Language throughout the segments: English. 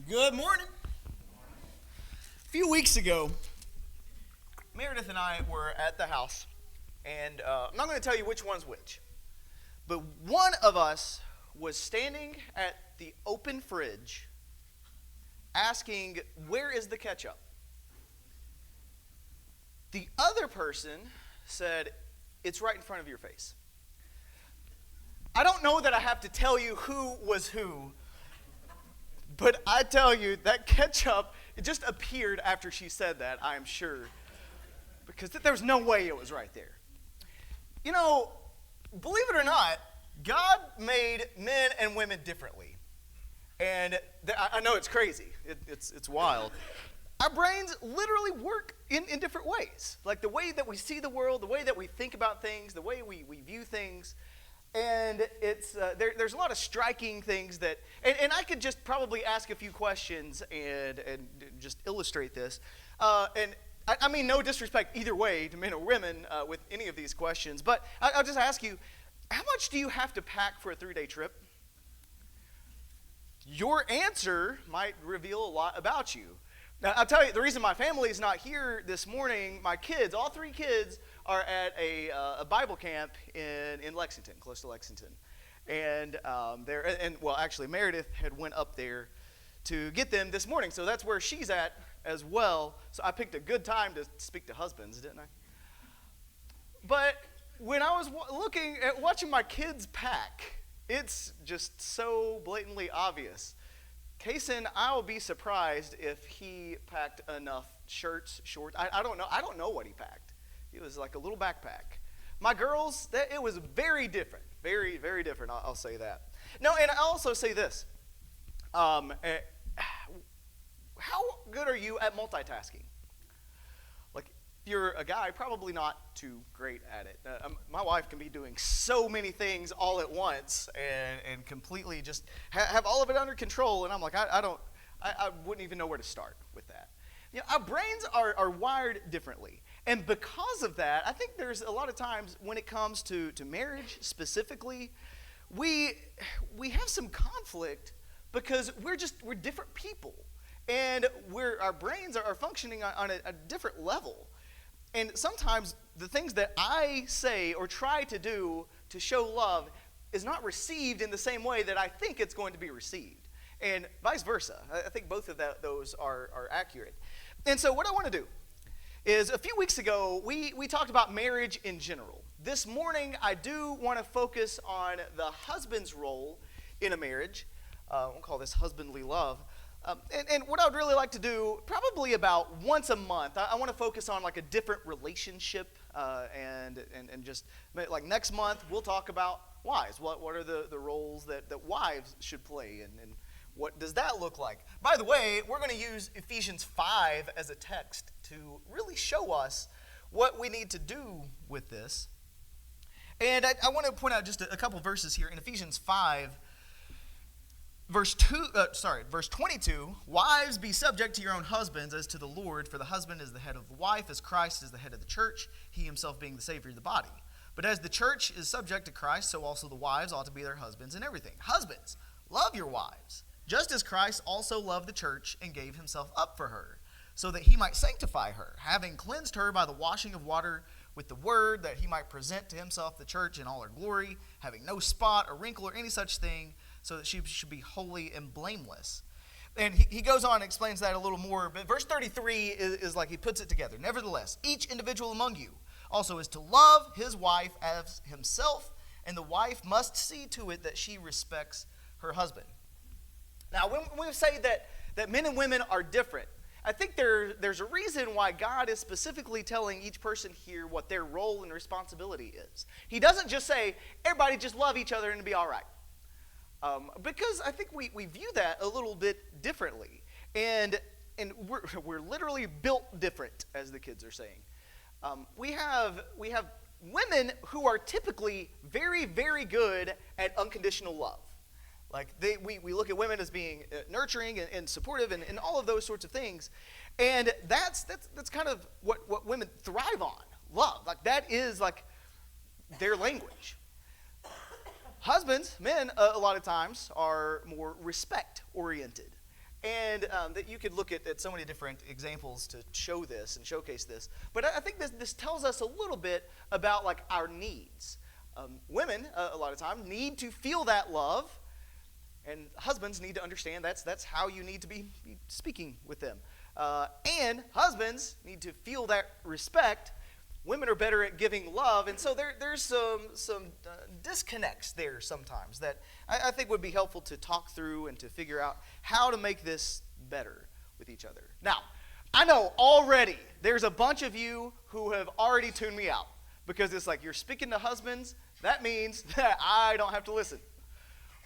Good morning. A few weeks ago, Meredith and I were at the house, and I'm not going to tell you which one's which, but one of us was standing at the open fridge asking, "Where is the ketchup?" The other person said, "It's right in front of your face." I don't know that I have to tell you who was who, but I tell you, that ketchup, it just appeared after she said that, I am sure, because there's no way it was right there. You know, believe it or not, God made men and women differently. And I know it's crazy. It's wild. Our brains literally work in different ways. Like the way that we see the world, the way that we think about things, the way we view things. And it's there's a lot of striking things that, and I could just probably ask a few questions and just illustrate this. And I mean no disrespect either way to men or women with any of these questions, but I'll just ask you, how much do you have to pack for a 3-day trip? Your answer might reveal a lot about you. Now, I'll tell you, the reason my family is not here this morning, my kids, all 3 kids, are at a Bible camp in Lexington, close to Lexington. And actually, Meredith had went up there to get them this morning, so that's where she's at as well. So I picked a good time to speak to husbands, didn't I? But when I was watching my kids pack, it's just so blatantly obvious. Kaysen, I'll be surprised if he packed enough shirts, shorts. I don't know. I don't know what he packed. It was like a little backpack. My girls, it was very different. Very, very different, I'll say that. No, and I'll also say this. How good are you at multitasking? Like, if you're a guy, probably not too great at it. My wife can be doing so many things all at once and completely just have all of it under control. And I'm like, I wouldn't even know where to start with that. You know, our brains are wired differently. And because of that, I think there's a lot of times when it comes to marriage specifically, we have some conflict because we're different people. And our brains are functioning on a different level. And sometimes the things that I say or try to do to show love is not received in the same way that I think it's going to be received. And vice versa. I think both of those are accurate. And so what I want to do is, a few weeks ago, we talked about marriage in general. This morning, I do want to focus on the husband's role in a marriage. We'll call this husbandly love. And what I would really like to do, probably about once a month, I want to focus on like a different relationship, and just like next month, we'll talk about wives. What are the roles that wives should play, and what does that look like? By the way, we're going to use Ephesians 5 as a text to really show us what we need to do with this. And I want to point out just a couple verses here. In Ephesians 5, verse 22, "Wives, be subject to your own husbands as to the Lord, for the husband is the head of the wife, as Christ is the head of the church, he himself being the Savior of the body. But as the church is subject to Christ, so also the wives ought to be their husbands in everything. Husbands, love your wives, just as Christ also loved the church and gave himself up for her, so that he might sanctify her, having cleansed her by the washing of water with the word, that he might present to himself the church in all her glory, having no spot or wrinkle or any such thing, so that she should be holy and blameless." And he goes on and explains that a little more, but verse 33 is like he puts it together. "Nevertheless, each individual among you also is to love his wife as himself, and the wife must see to it that she respects her husband." Now, when we say that men and women are different, I think there's a reason why God is specifically telling each person here what their role and responsibility is. He doesn't just say, everybody just love each other and it'll be all right. Because I think we view that a little bit differently. And we're literally built different, as the kids are saying. We have women who are typically very, very good at unconditional love. Like we look at women as being nurturing and supportive and all of those sorts of things, and that's kind of what women thrive on, love. Like that is like their language. Husbands, men, a lot of times are more respect oriented, And that you could look at so many different examples to show this and showcase this. But I think this tells us a little bit about like our needs. Women, a lot of times, need to feel that love, and husbands need to understand that's how you need to be speaking with them. And husbands need to feel that respect. Women are better at giving love, and so there's some disconnects there sometimes that I think would be helpful to talk through and to figure out how to make this better with each other. Now, I know already there's a bunch of you who have already tuned me out because it's like you're speaking to husbands. That means that I don't have to listen.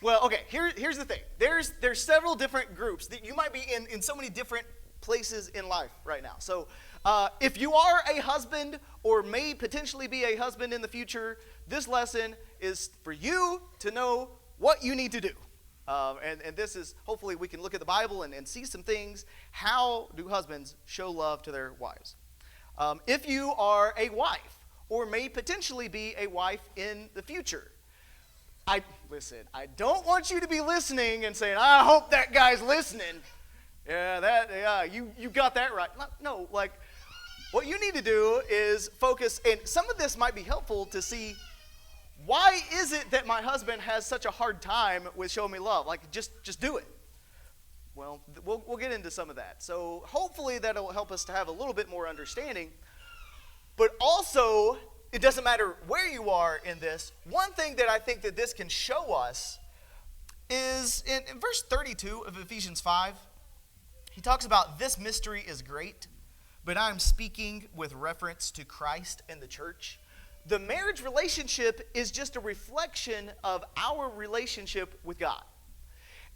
Well, okay, here's the thing. There's several different groups that you might be in so many different places in life right now. So if you are a husband or may potentially be a husband in the future, this lesson is for you to know what you need to do. And this is, hopefully we can look at the Bible and see some things. How do husbands show love to their wives? If you are a wife or may potentially be a wife in the future, I don't want you to be listening and saying, I hope that guy's listening. You got that right. No, like, what you need to do is focus, and some of this might be helpful to see, why is it that my husband has such a hard time with showing me love? Like, just do it. Well, we'll get into some of that. So hopefully that'll help us to have a little bit more understanding. But also, it doesn't matter where you are in this. One thing that I think that this can show us is in verse 32 of Ephesians 5, he talks about this mystery is great, but I'm speaking with reference to Christ and the church. The marriage relationship is just a reflection of our relationship with God.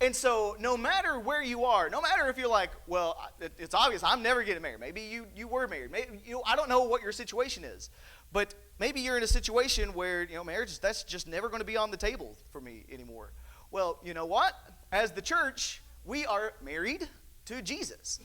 And so no matter where you are, no matter if you're like, well, it's obvious I'm never getting married. Maybe you were married. Maybe I don't know what your situation is. But maybe you're in a situation where, marriage, that's just never going to be on the table for me anymore. Well, you know what? As the church, we are married to Jesus.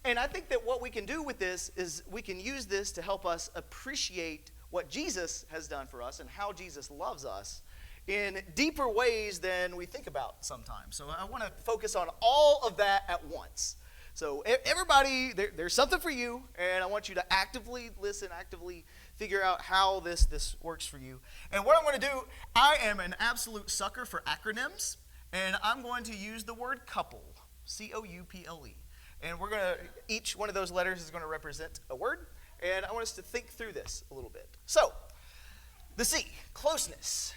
And I think that what we can do with this is we can use this to help us appreciate what Jesus has done for us and how Jesus loves us in deeper ways than we think about sometimes. So I want to focus on all of that at once. So everybody, there's something for you, and I want you to actively listen, actively figure out how this works for you. And what I'm going to do, I am an absolute sucker for acronyms, and I'm going to use the word couple, C-O-U-P-L-E. And we're going to, each one of those letters is going to represent a word, and I want us to think through this a little bit. So, the C, closeness.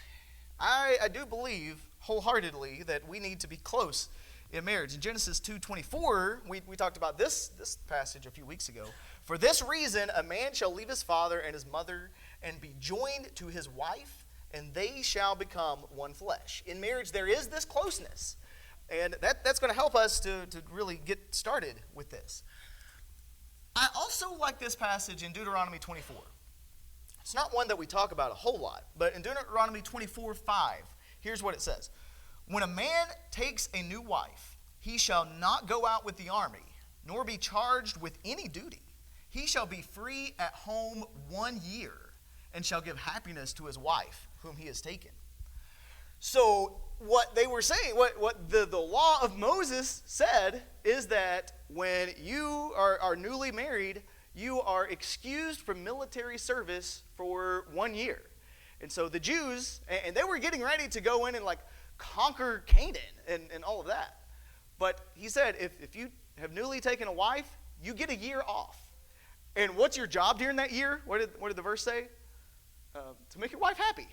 I do believe wholeheartedly that we need to be close in marriage. In Genesis 2:24, we talked about this passage a few weeks ago. For this reason, a man shall leave his father and his mother and be joined to his wife, and they shall become one flesh. In marriage, there is this closeness. And that's going to help us to really get started with this. I also like this passage in Deuteronomy 24. It's not one that we talk about a whole lot, but in Deuteronomy 24:5, here's what it says. When a man takes a new wife, he shall not go out with the army, nor be charged with any duty. He shall be free at home 1 year, and shall give happiness to his wife, whom he has taken. So what they were saying, what the law of Moses said is that when you are newly married, you are excused from military service for 1 year. And so the Jews, and they were getting ready to go in and like conquer Canaan and all of that. But he said, if you have newly taken a wife, you get a year off. And what's your job during that year? What did the verse say? To make your wife happy.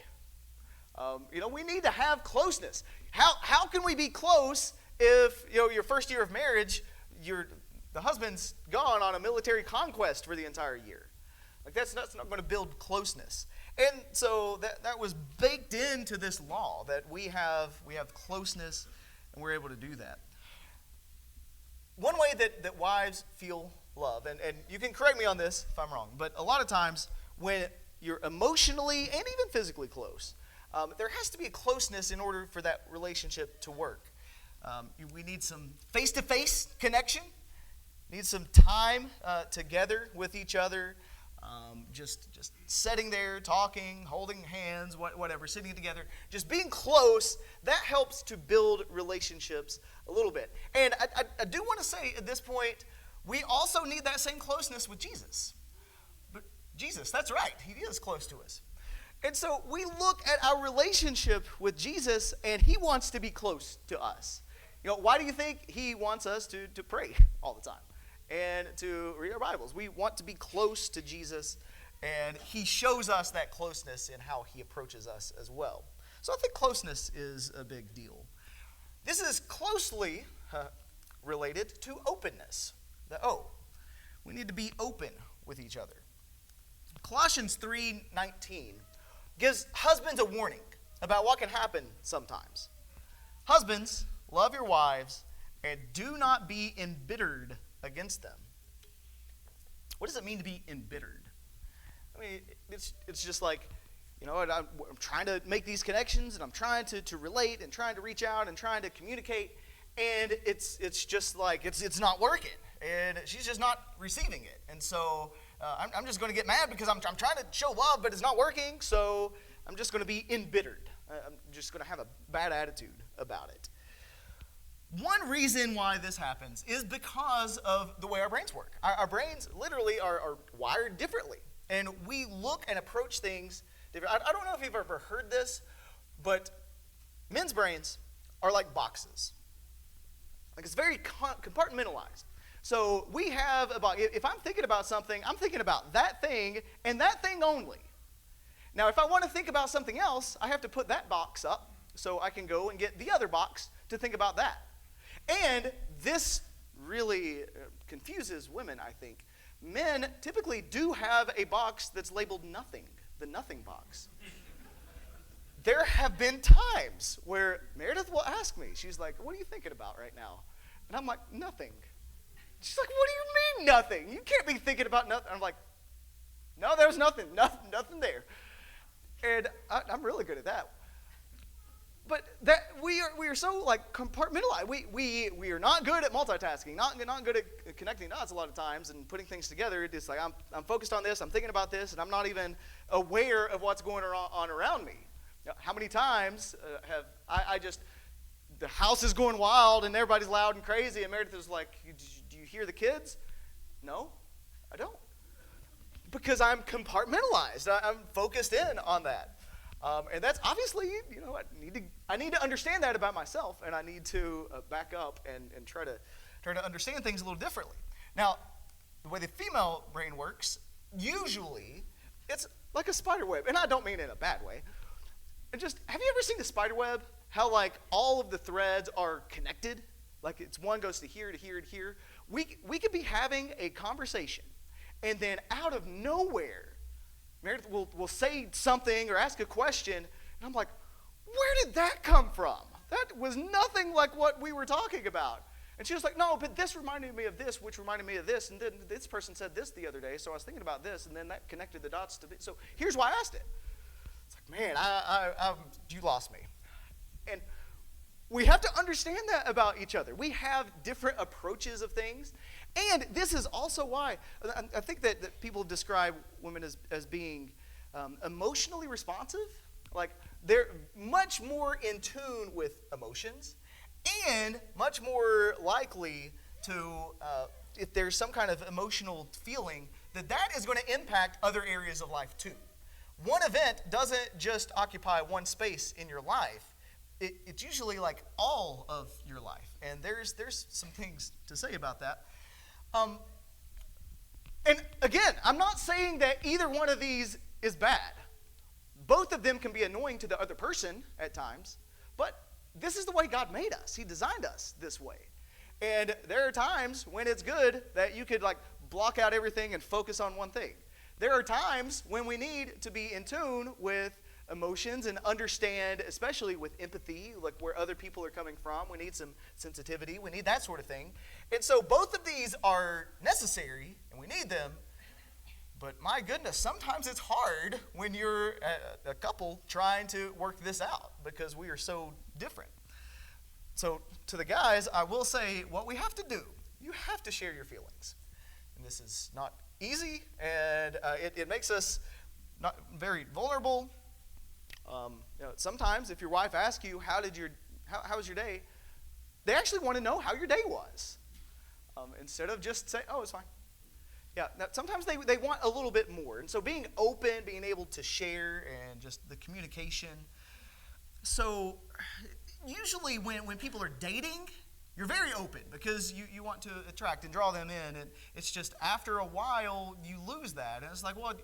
We need to have closeness. How can we be close if your first year of marriage, the husband's gone on a military conquest for the entire year? Like that's not going to build closeness. And so that was baked into this law that we have closeness, and we're able to do that. One way that wives feel love, and you can correct me on this if I'm wrong, but a lot of times when you're emotionally and even physically close, there has to be a closeness in order for that relationship to work. We need some face-to-face connection, need some time together with each other. Just sitting there, talking, holding hands, whatever, sitting together, just being close, that helps to build relationships a little bit. And I do want to say at this point, we also need that same closeness with Jesus. But Jesus, that's right, he is close to us. And so we look at our relationship with Jesus, and he wants to be close to us. Why do you think he wants us to pray all the time and to read our Bibles? We want to be close to Jesus, and he shows us that closeness in how he approaches us as well. So I think closeness is a big deal. This is closely related to openness. We need to be open with each other. Colossians 3:19 gives husbands a warning about what can happen sometimes. Husbands, love your wives, and do not be embittered against them. What does it mean to be embittered? I mean, it's just like, I'm trying to make these connections, and I'm trying to relate, and trying to reach out, and trying to communicate, and it's just like, it's not working, and she's just not receiving it. And so I'm just going to get mad because I'm trying to show love, but it's not working, so I'm just going to be embittered. I'm just going to have a bad attitude about it. One reason why this happens is because of the way our brains work. Our brains literally are wired differently, and we look and approach things different. I don't know if you've ever heard this, but men's brains are like boxes. Like, it's very compartmentalized. So we have if I'm thinking about something, I'm thinking about that thing and that thing only. Now, if I want to think about something else, I have to put that box up so I can go and get the other box to think about that. And this really confuses women, I think. Men typically do have a box that's labeled nothing, the nothing box. There have been times where Meredith will ask me, she's like, what are you thinking about right now? And I'm like, nothing. She's like, what do you mean nothing? You can't be thinking about nothing. I'm like, no, there's nothing there. And I'm really good at that. But that we are so compartmentalized. We are not good at multitasking, not good at connecting dots a lot of times and putting things together. It's like I'm focused on this, I'm thinking about this, and I'm not even aware of what's going on around me. How many times have I just, the house is going wild and everybody's loud and crazy, and Meredith is like, do you hear the kids? No, I don't. Because I'm compartmentalized. I'm focused in on that. And that's obviously, I need to understand that about myself, and I need to back up and try to understand things a little differently. Now, the way the female brain works, usually it's like a spider web, and I don't mean it in a bad way. Have you ever seen the spider web? How all of the threads are connected? Like it's one goes to here, to here, to here. We could be having a conversation, and then out of nowhere, Meredith will say something or ask a question, and I'm like, where did that come from? That was nothing like what we were talking about. And she was like, no, but this reminded me of this, which reminded me of this, and then this person said this the other day, so I was thinking about this, and then that connected the dots to this. So here's why I asked it. It's like, man, you lost me. And we have to understand that about each other. We have different approaches of things. And this is also why I think that people describe women as being emotionally responsive. Like they're much more in tune with emotions and much more likely to, if there's some kind of emotional feeling, that is going to impact other areas of life too. One event doesn't just occupy one space in your life. It's usually like all of your life. And there's some things to say about that. And again, I'm not saying that either one of these is bad. Both of them can be annoying to the other person at times, but this is the way God made us. He designed us this way. And there are times when it's good that you could block out everything and focus on one thing. There are times when we need to be in tune with emotions and understand, especially with empathy, like where other people are coming from. We need some sensitivity. We need that sort of thing. And so both of these are necessary, and we need them. But my goodness, sometimes it's hard when you're a couple trying to work this out because we are so different. So to the guys, I will say what we have to do, you have to share your feelings. And this is not easy, and it makes us not very vulnerable. Sometimes if your wife asks you, how was your day, they actually want to know how your day was, instead of just saying, oh, it's fine. Yeah, now, sometimes they want a little bit more. And so being open, being able to share, and just the communication. So usually when people are dating, you're very open because you want to attract and draw them in. And it's just after a while, you lose that. And it's like, well,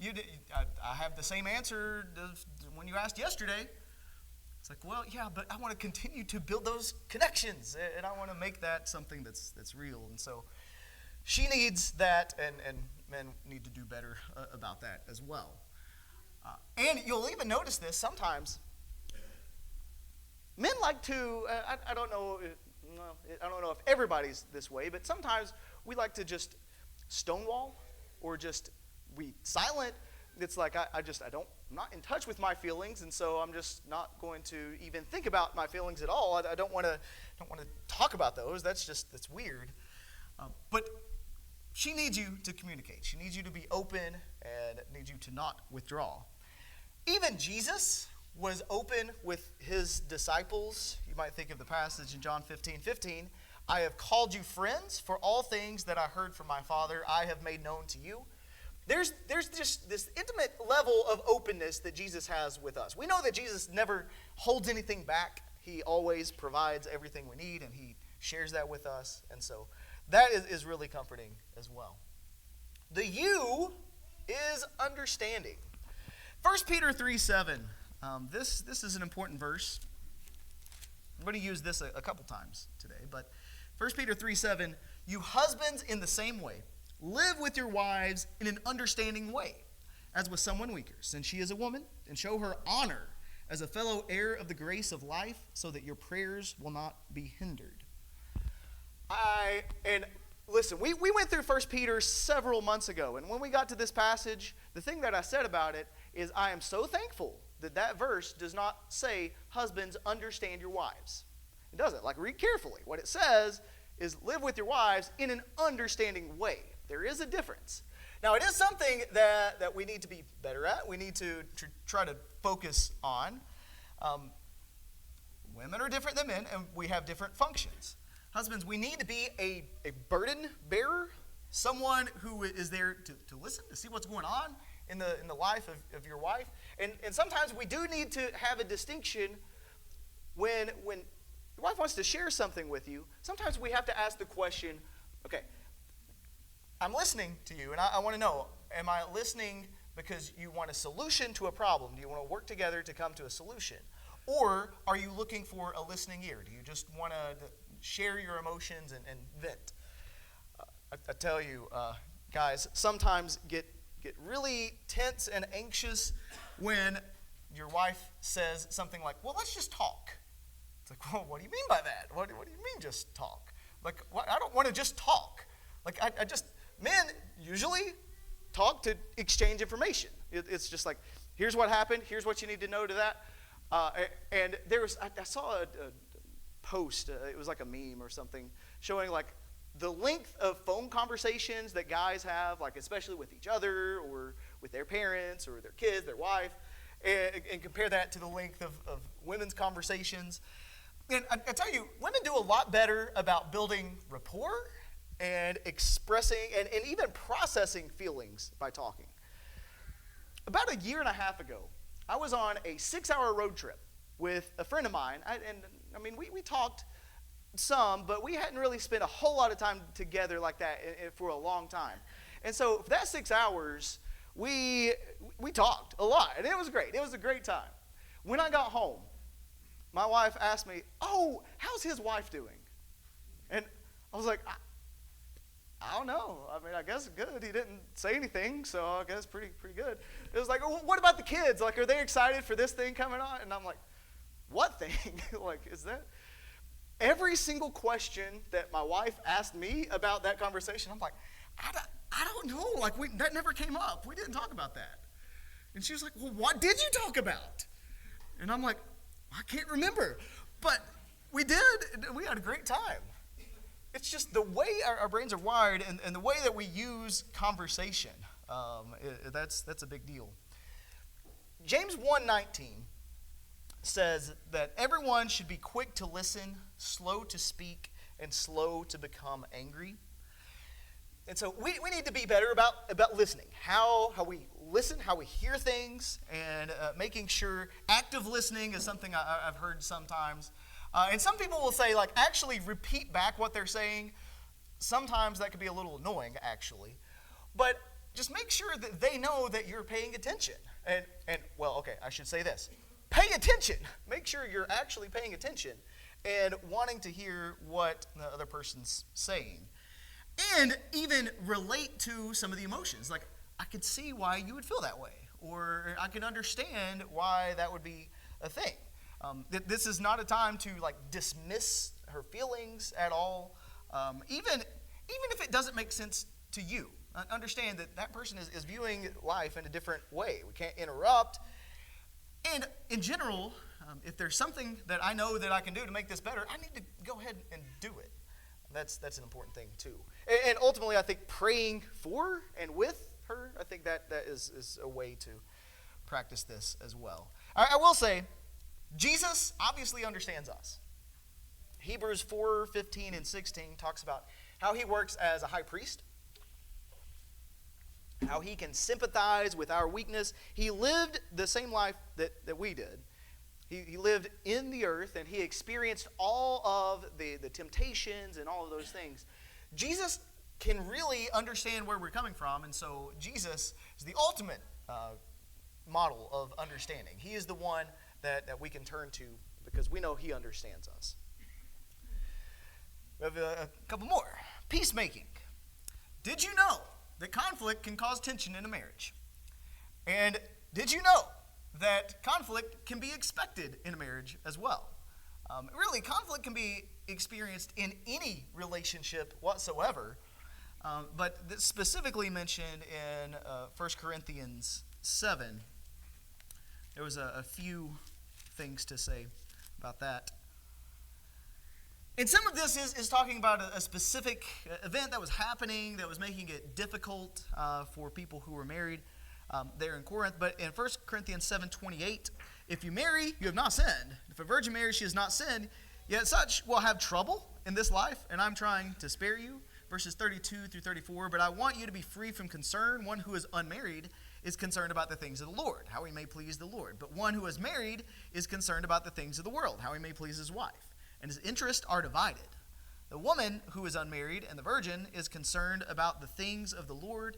I have the same answer as when you asked yesterday. It's like, well, yeah, but I want to continue to build those connections. And I want to make that something that's real. And so she needs that, and men need to do better about that as well. And you'll even notice this sometimes. Men like to, I don't know if everybody's this way, but sometimes we like to just stonewall or just be silent. It's like I'm not in touch with my feelings, and so I'm just not going to even think about my feelings at all. I don't want to talk about those. That's weird. But she needs you to communicate. She needs you to be open and needs you to not withdraw. Even Jesus was open with his disciples. You might think of the passage in John 15:15. I have called you friends, for all things that I heard from my Father I have made known to you. There's just this intimate level of openness that Jesus has with us. We know that Jesus never holds anything back. He always provides everything we need, and he shares that with us. And so that is really comforting as well. The U is understanding. 1 Peter 3:7. This is an important verse. I'm going to use this a couple times today. But 1 Peter 3:7, you husbands in the same way, live with your wives in an understanding way, as with someone weaker, since she is a woman, and show her honor as a fellow heir of the grace of life, so that your prayers will not be hindered. And listen, we went through 1 Peter several months ago, and when we got to this passage, the thing that I said about it is I am so thankful that verse does not say, husbands, understand your wives. It doesn't. Like, read carefully. What it says is live with your wives in an understanding way. There is a difference. Now, it is something that we need to be better at. We need to try to focus on. Women are different than men, and we have different functions. Husbands, we need to be a burden bearer, someone who is there to listen, to see what's going on in the life of your wife. And sometimes we do need to have a distinction when your wife wants to share something with you. Sometimes we have to ask the question, okay, I'm listening to you, and I want to know, am I listening because you want a solution to a problem? Do you want to work together to come to a solution? Or are you looking for a listening ear? Do you just want to share your emotions and vent? I tell you, guys, sometimes get really tense and anxious when your wife says something like, well, let's just talk. It's like, well, what do you mean by that? What do you mean just talk? Like, I don't want to just talk. Like, men usually talk to exchange information. It's just like, here's what happened, here's what you need to know to that. And I saw a post, it was like a meme or something, showing like the length of phone conversations that guys have, like especially with each other or with their parents or their kids, their wife, and compare that to the length of women's conversations. And I tell you, women do a lot better about building rapport and expressing and even processing feelings by talking. About a year and a half ago, I was on a 6-hour road trip with a friend of mine. We talked some, but we hadn't really spent a whole lot of time together like that for a long time. And so for that 6 hours, we talked a lot, and it was great. It was a great time. When I got home, my wife asked me, oh, how's his wife doing? And I was like, I don't know. I guess good. He didn't say anything, so I guess pretty good. It was like, what about the kids? Like, are they excited for this thing coming on? And I'm like, what thing? Like, is that? Every single question that my wife asked me about that conversation, I'm like, I don't know. Like, that never came up. We didn't talk about that. And she was like, well, what did you talk about? And I'm like, I can't remember. But we did. We had a great time. it's just the way our brains are wired and the way that we use conversation. That's a big deal. James 1:19 says that everyone should be quick to listen, slow to speak, and slow to become angry. And so we need to be better about listening, how we listen, how we hear things, and making sure active listening is something I've heard sometimes. And some people will say, like, actually repeat back what they're saying. Sometimes that could be a little annoying, actually. But just make sure that they know that you're paying attention. And well, okay, I should say this. Pay attention. Make sure you're actually paying attention and wanting to hear what the other person's saying. And even relate to some of the emotions. Like, I could see why you would feel that way. Or I can understand why that would be a thing. This is not a time to, like, dismiss her feelings at all. Even if it doesn't make sense to you. Understand that person is viewing life in a different way. We can't interrupt. And in general, if there's something that I know that I can do to make this better, I need to go ahead and do it. That's an important thing too. And ultimately, I think praying for and with her, I think that is a way to practice this as well. I will say, Jesus obviously understands us. Hebrews 4:15 and 16 talks about how he works as a high priest, how he can sympathize with our weakness. He lived the same life that we did. He lived in the earth, and he experienced all of the temptations and all of those things. Jesus can really understand where we're coming from, and so Jesus is the ultimate model of understanding. He is the one that we can turn to because we know he understands us. We have a couple more. Peacemaking. Did you know that conflict can cause tension in a marriage? And did you know that conflict can be expected in a marriage as well? Really, conflict can be experienced in any relationship whatsoever, but specifically mentioned in 1 Corinthians 7. There was a few things to say about that. And some of this is talking about a specific event that was happening that was making it difficult for people who were married there in Corinth. But in 1 Corinthians 7:28, if you marry, you have not sinned. If a virgin marries, she has not sinned. Yet such will have trouble in this life, and I'm trying to spare you. Verses 32 through 34, but I want you to be free from concern. One who is unmarried is concerned about the things of the Lord, how he may please the Lord. But one who is married is concerned about the things of the world, how he may please his wife. And his interests are divided. The woman who is unmarried and the virgin is concerned about the things of the Lord,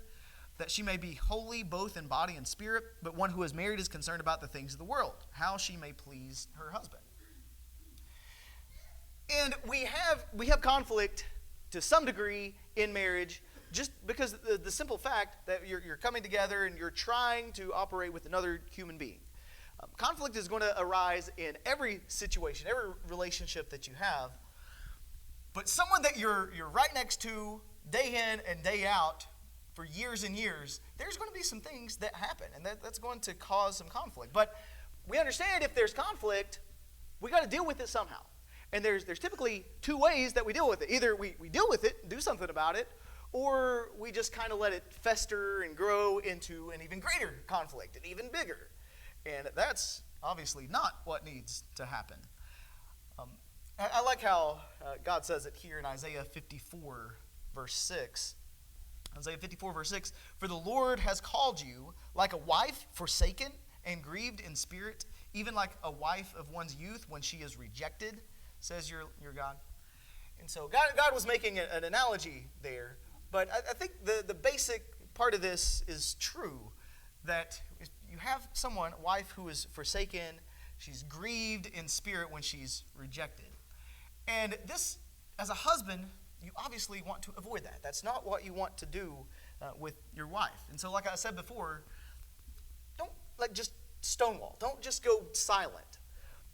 that she may be holy both in body and spirit. But one who is married is concerned about the things of the world, how she may please her husband. And we have conflict to some degree in marriage, just because the simple fact that you're coming together and you're trying to operate with another human being. Conflict is going to arise in every situation, every relationship that you have. But someone that you're right next to day in and day out for years and years, there's going to be some things that happen, and that's going to cause some conflict. But we understand if there's conflict, we got to deal with it somehow. And there's typically two ways that we deal with it. Either we deal with it and do something about it, or we just kind of let it fester and grow into an even greater conflict, and even bigger. And that's obviously not what needs to happen. I like how God says it here in Isaiah 54, verse 6. Isaiah 54, verse 6, for the Lord has called you like a wife forsaken and grieved in spirit, even like a wife of one's youth when she is rejected, says your God. And so God was making an analogy there, but I think the basic part of this is true, that you have someone, a wife who is forsaken, she's grieved in spirit when she's rejected. And this, as a husband, you obviously want to avoid that. That's not what you want to do with your wife. And so like I said before, don't just stonewall. Don't just go silent.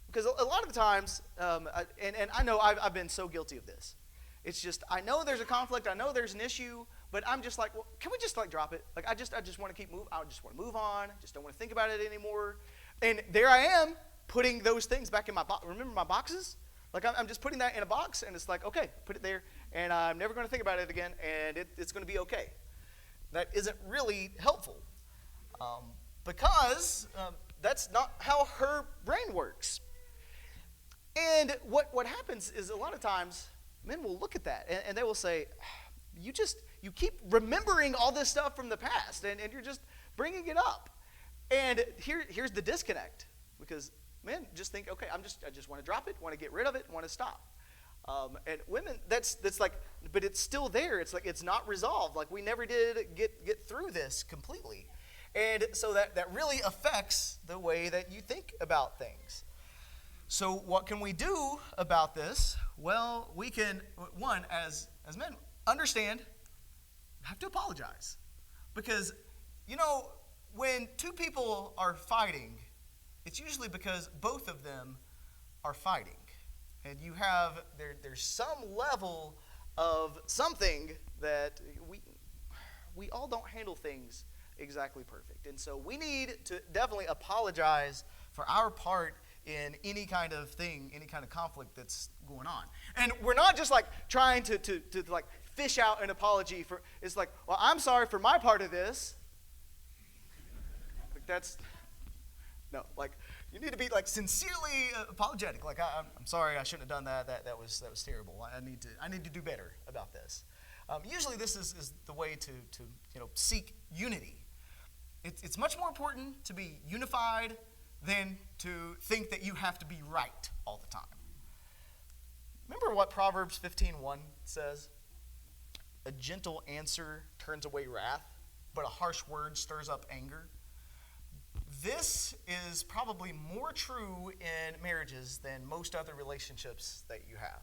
Because a lot of the times, and I know I've been so guilty of this. It's just, I know there's a conflict, I know there's an issue, but I'm just like, well, can we just drop it? I just want to keep moving. I just want to move on. Just don't want to think about it anymore. And there I am putting those things back in my box. Remember my boxes? Like I'm just putting that in a box, and it's like, okay, put it there, and I'm never going to think about it again, and it's going to be okay. That isn't really helpful because that's not how her brain works. And what happens is a lot of times men will look at that, and they will say, you keep remembering all this stuff from the past, and you're just bringing it up. And here's the disconnect, because men just think, okay, I just want to drop it, want to get rid of it, want to stop. And women, that's like, but it's still there. It's like it's not resolved. Like we never did get through this completely. And so that really affects the way that you think about things. So what can we do about this? Well, we can, one, as men, understand, have to apologize. Because, when two people are fighting, it's usually because both of them are fighting. And you have, there's some level of something that we all don't handle things exactly perfect. And so we need to definitely apologize for our part in any kind of thing, any kind of conflict that's going on. And we're not just like trying to like fish out an apology for, it's like, well, I'm sorry for my part of this. Like that's, no, like you need to be like sincerely apologetic. Like I'm sorry, I shouldn't have done that. That was terrible. I need to do better about this. Usually this is the way to seek unity. It's much more important to be unified than to think that you have to be right all the time. Remember what Proverbs 15:1 says? A gentle answer turns away wrath, but a harsh word stirs up anger. This is probably more true in marriages than most other relationships that you have.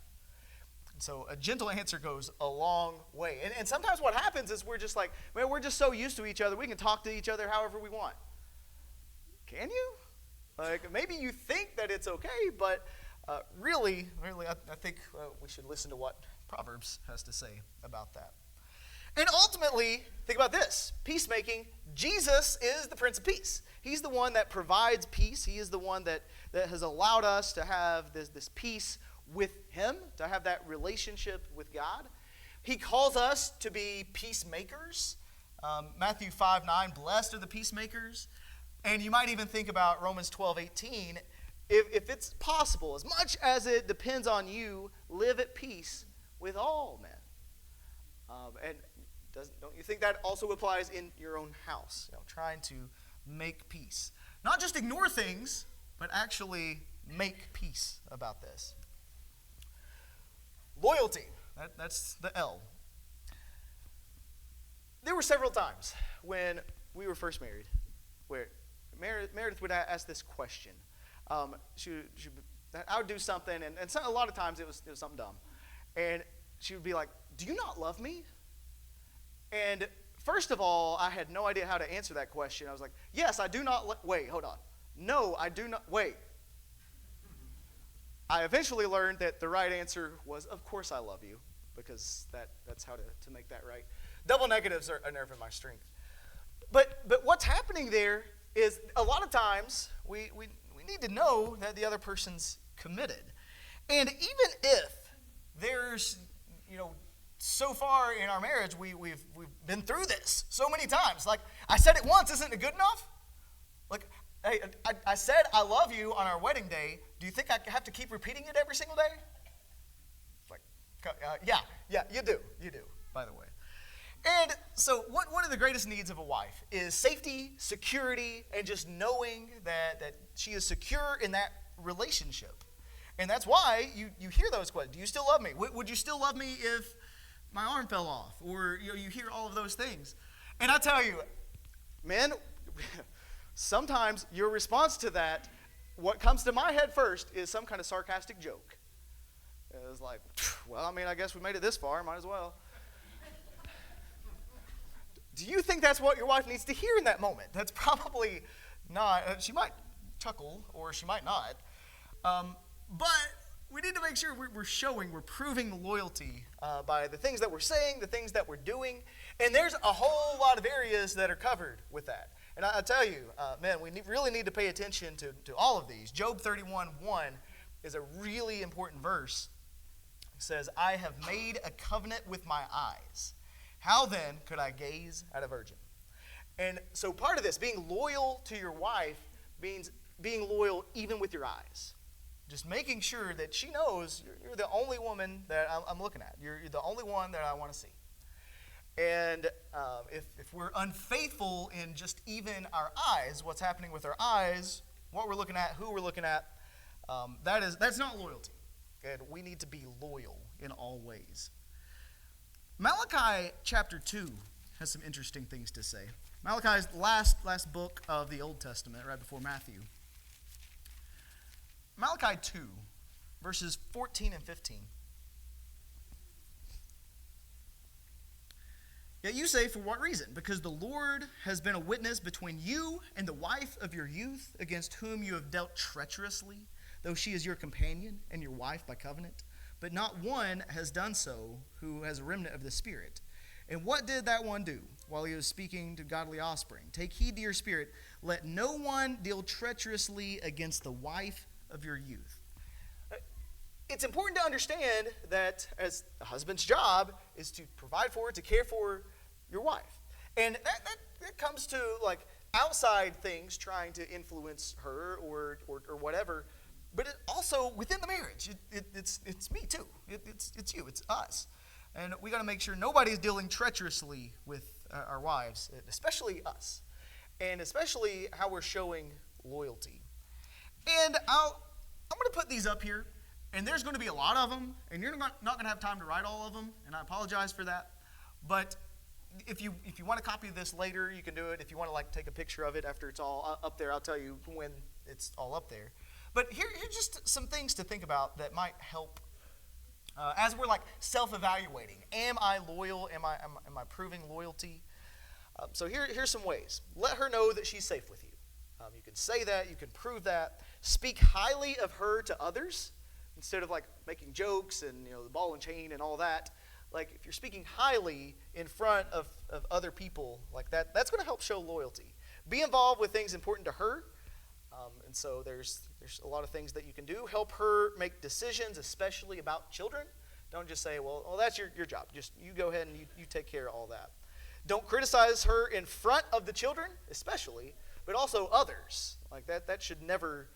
So a gentle answer goes a long way. And sometimes what happens is we're just like, man, we're just so used to each other, we can talk to each other however we want. Can you? Like, maybe you think that it's okay, but really, I think we should listen to what Proverbs has to say about that. And ultimately, think about this. Peacemaking, Jesus is the Prince of Peace. He's the one that provides peace. He is the one that has allowed us to have this peace with him, to have that relationship with God. He calls us to be peacemakers. Matthew 5:9, blessed are the peacemakers. And you might even think about Romans 12:18. If it's possible, as much as it depends on you, live at peace with all men. And don't you think that also applies in your own house? Trying to make peace. Not just ignore things, but actually make peace about this. Loyalty, that's the L. There were several times when we were first married where Meredith would ask this question. I would do something, and a lot of times it was something dumb. And she would be like, do you not love me? And first of all, I had no idea how to answer that question. I was like, yes, I do not, wait, hold on. No, I do not, wait. I eventually learned that the right answer was, of course I love you, because that's how to make that right. Double negatives are never my strength. But what's happening there is a lot of times we need to know that the other person's committed. And even if there's, so far in our marriage, we've been through this so many times. Like, I said it once, isn't it good enough? Like, hey, I said I love you on our wedding day. Do you think I have to keep repeating it every single day? It's like, yeah, you do, by the way. And so one of the greatest needs of a wife is safety, security, and just knowing that she is secure in that relationship. And that's why you hear those questions. Do you still love me? Would you still love me if my arm fell off? Or you hear all of those things. And I tell you, men, sometimes your response to that, what comes to my head first is some kind of sarcastic joke. It's like, well, I guess we made it this far, might as well. Do you think that's what your wife needs to hear in that moment? That's probably not. She might chuckle or she might not. But we need to make sure we're proving the loyalty by the things that we're saying, the things that we're doing. And there's a whole lot of areas that are covered with that. And I tell you, man, we really need to pay attention to all of these. Job 31:1 is a really important verse. It says, I have made a covenant with my eyes. How then could I gaze at a virgin? And so part of this, being loyal to your wife, means being loyal even with your eyes. Just making sure that she knows you're the only woman that I'm looking at. You're the only one that I want to see. And if we're unfaithful in just even our eyes, what's happening with our eyes, what we're looking at, who we're looking at, that's not loyalty. And we need to be loyal in all ways. Malachi chapter 2 has some interesting things to say. Malachi is the last book of the Old Testament, right before Matthew. Malachi 2, verses 14 and 15. Yet you say, for what reason? Because the Lord has been a witness between you and the wife of your youth, against whom you have dealt treacherously, though she is your companion and your wife by covenant. But not one has done so who has a remnant of the Spirit. And what did that one do while he was speaking to godly offspring? Take heed to your spirit. Let no one deal treacherously against the wife of your youth. It's important to understand that as a husband's job is to provide for, to care for your wife. And that comes to like outside things trying to influence her or whatever. But it also within the marriage, it's me too. It's you. It's us. And we got to make sure nobody's dealing treacherously with our wives, especially us, and especially how we're showing loyalty. And I'm going to put these up here, and there's going to be a lot of them, and you're not going to have time to write all of them, and I apologize for that. But if you want to copy this later, you can do it. If you want to like take a picture of it after it's all up there, I'll tell you when it's all up there. But here's just some things to think about that might help as we're like self-evaluating. Am I loyal? Am I proving loyalty? So here's some ways. Let her know that she's safe with you. You can say that. You can prove that. Speak highly of her to others instead of like making jokes and the ball and chain and all that. Like if you're speaking highly in front of other people like that, that's going to help show loyalty. Be involved with things important to her. And so there's a lot of things that you can do. Help her make decisions, especially about children. Don't just say, well, that's your job. Just you go ahead and you take care of all that. Don't criticize her in front of the children, especially, but also others. Like that should never,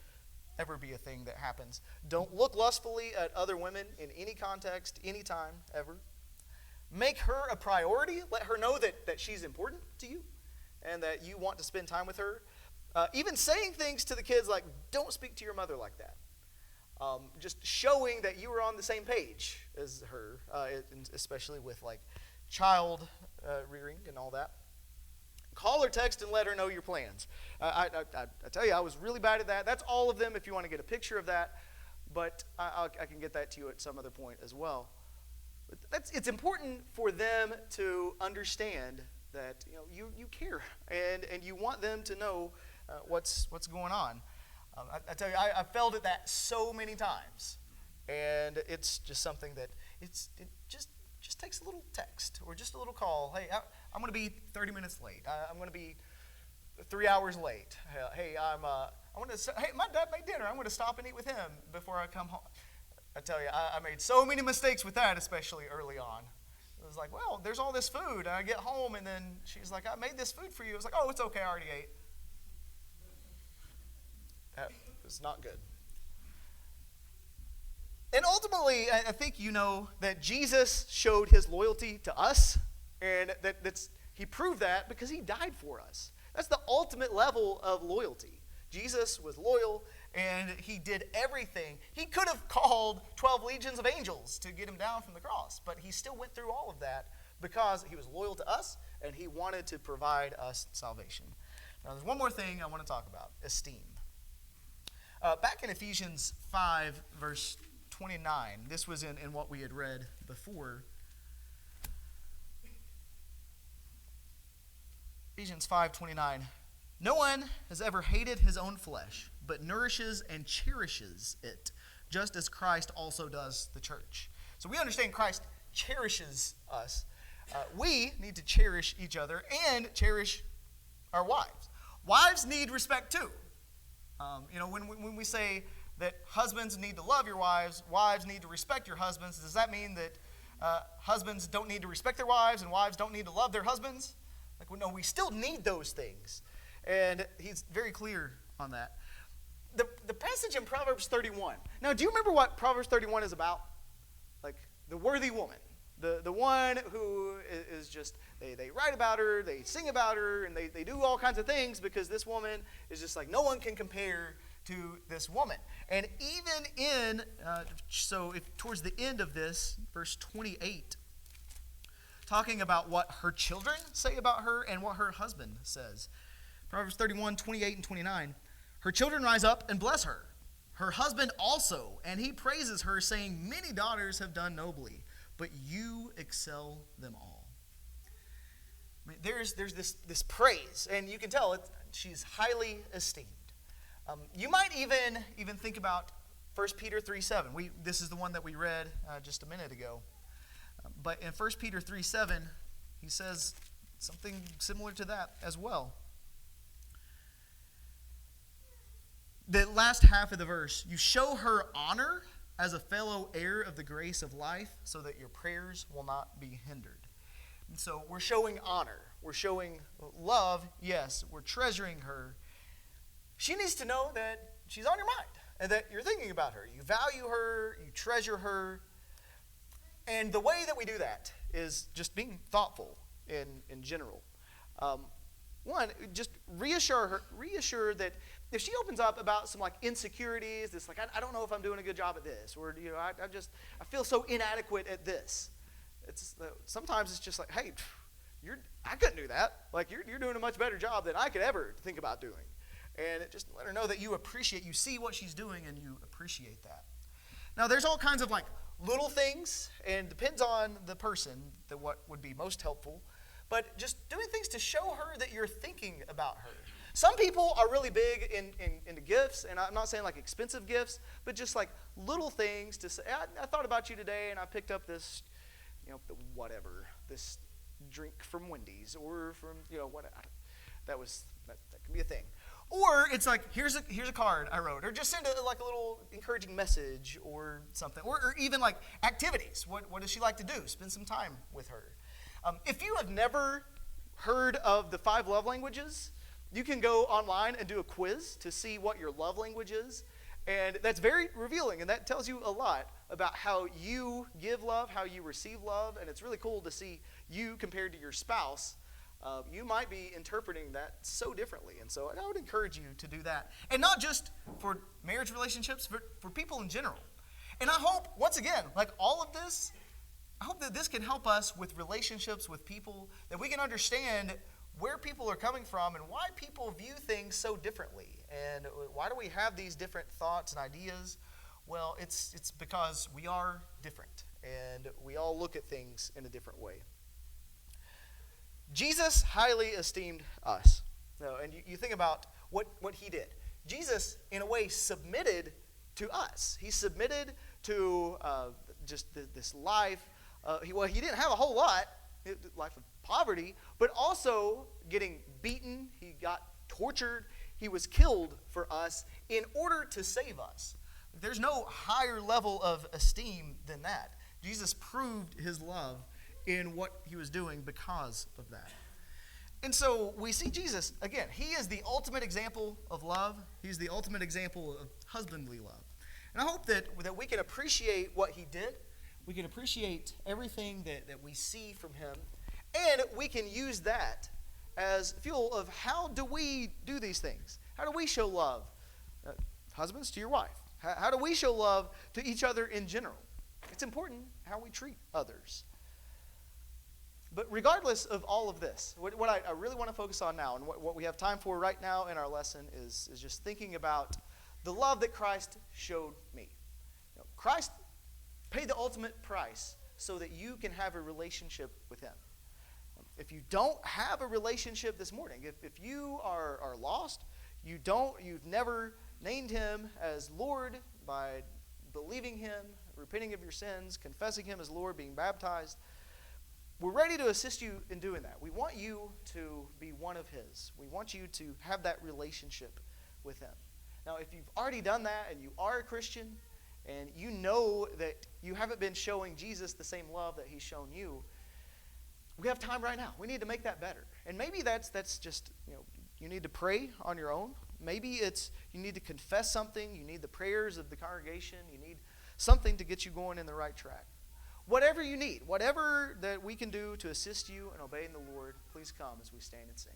ever be a thing that happens. Don't look lustfully at other women in any context, anytime, ever. Make her a priority. Let her know that she's important to you and that you want to spend time with her. Even saying things to the kids like, don't speak to your mother like that. Just showing that you were on the same page as her, especially with like child rearing and all that. Call or text and let her know your plans. I tell you, I was really bad at that. That's all of them if you want to get a picture of that. But I can get that to you at some other point as well. But it's important for them to understand that you care and you want them to know what's going on. I tell you, I failed at that so many times, and it's just something that it just takes a little text or just a little call. Hey, I'm going to be 30 minutes late. I'm going to be 3 hours late. Hey, hey, my dad made dinner. I'm going to stop and eat with him before I come home. I tell you, I made so many mistakes with that, especially early on. It was like, well, there's all this food, and I get home, and then she's like, I made this food for you. I was like, oh, it's okay, I already ate. That was not good. And ultimately, I think you know that Jesus showed his loyalty to us, and he proved that because he died for us. That's the ultimate level of loyalty. Jesus was loyal, and he did everything. He could have called 12 legions of angels to get him down from the cross, but he still went through all of that because he was loyal to us, and he wanted to provide us salvation. Now, there's one more thing I want to talk about, esteem. Back in Ephesians 5, verse 29, this was in what we had read before. Ephesians 5:29. No one has ever hated his own flesh, but nourishes and cherishes it, just as Christ also does the church. So we understand Christ cherishes us. We need to cherish each other and cherish our wives. Wives need respect too. When we say that husbands need to love your wives, wives need to respect your husbands. Does that mean that husbands don't need to respect their wives and wives don't need to love their husbands? Like, well, no, we still need those things. And he's very clear on that. The passage in Proverbs 31. Now, do you remember what Proverbs 31 is about? Like, the worthy woman. The one who is just, they write about her, they sing about her, and they do all kinds of things because this woman is just like, no one can compare to this woman. And even in, towards the end of this, verse 28, talking about what her children say about her and what her husband says. Proverbs 31, 28 and 29. Her children rise up and bless her. Her husband also, and he praises her, saying, many daughters have done nobly, but you excel them all. I mean, there's this praise, and you can tell she's highly esteemed. You might even think about 1 Peter 3:7. This is the one that we read just a minute ago. But in 1 Peter 3:7, he says something similar to that as well. The last half of the verse, you show her honor as a fellow heir of the grace of life so that your prayers will not be hindered. And so we're showing honor. We're showing love, yes. We're treasuring her. She needs to know that she's on your mind and that you're thinking about her. You value her, you treasure her. And the way that we do that is just being thoughtful in general. One, just reassure that if she opens up about some like insecurities, this like I don't know if I'm doing a good job at this, or I feel so inadequate at this. Sometimes it's just like, hey, I couldn't do that. Like you're doing a much better job than I could ever think about doing, and just let her know that you see what she's doing, and you appreciate that. Now there's all kinds of like little things, and depends on the person that what would be most helpful. But just doing things to show her that you're thinking about her. Some people are really big into gifts, and I'm not saying like expensive gifts, but just like little things to say, I thought about you today, and I picked up this, this drink from Wendy's, or from, that could be a thing. Or it's like, here's a card I wrote, or just send a little encouraging message or something. Or even like activities. What does she like to do? Spend some time with her. If you have never heard of the 5 love languages, you can go online and do a quiz to see what your love language is. And that's very revealing, and that tells you a lot about how you give love, how you receive love, and it's really cool to see you compared to your spouse. You might be interpreting that so differently, and so I would encourage you to do that. And not just for marriage relationships, but for people in general. And I hope, once again, like all of this, I hope that this can help us with relationships with people, that we can understand where people are coming from and why people view things so differently. And why do we have these different thoughts and ideas? Well, it's because we are different, and we all look at things in a different way. Jesus highly esteemed us. And you think about what he did. Jesus, in a way, submitted to us. He submitted to just this life. He didn't have a whole lot, life of poverty, but also getting beaten. He got tortured. He was killed for us in order to save us. There's no higher level of esteem than that. Jesus proved his love in what he was doing because of that. And so we see Jesus, again, he is the ultimate example of love. He's the ultimate example of husbandly love. And I hope that we can appreciate what he did. We can appreciate everything that we see from him. And we can use that as fuel of how do we do these things? How do we show love? Husbands, to your wife. How do we show love to each other in general? It's important how we treat others. But regardless of all of this, what I really want to focus on now, and what we have time for right now in our lesson is just thinking about the love that Christ showed me. Christ paid the ultimate price so that you can have a relationship with him. If you don't have a relationship this morning, if you are lost, you've never named him as Lord by believing him, repenting of your sins, confessing him as Lord, being baptized, we're ready to assist you in doing that. We want you to be one of his. We want you to have that relationship with him. Now, if you've already done that and you are a Christian and you know that you haven't been showing Jesus the same love that he's shown you, we have time right now. We need to make that better. And maybe that's just, you need to pray on your own. Maybe it's you need to confess something. You need the prayers of the congregation. You need something to get you going in the right track. Whatever you need, whatever that we can do to assist you in obeying the Lord, please come as we stand and sing.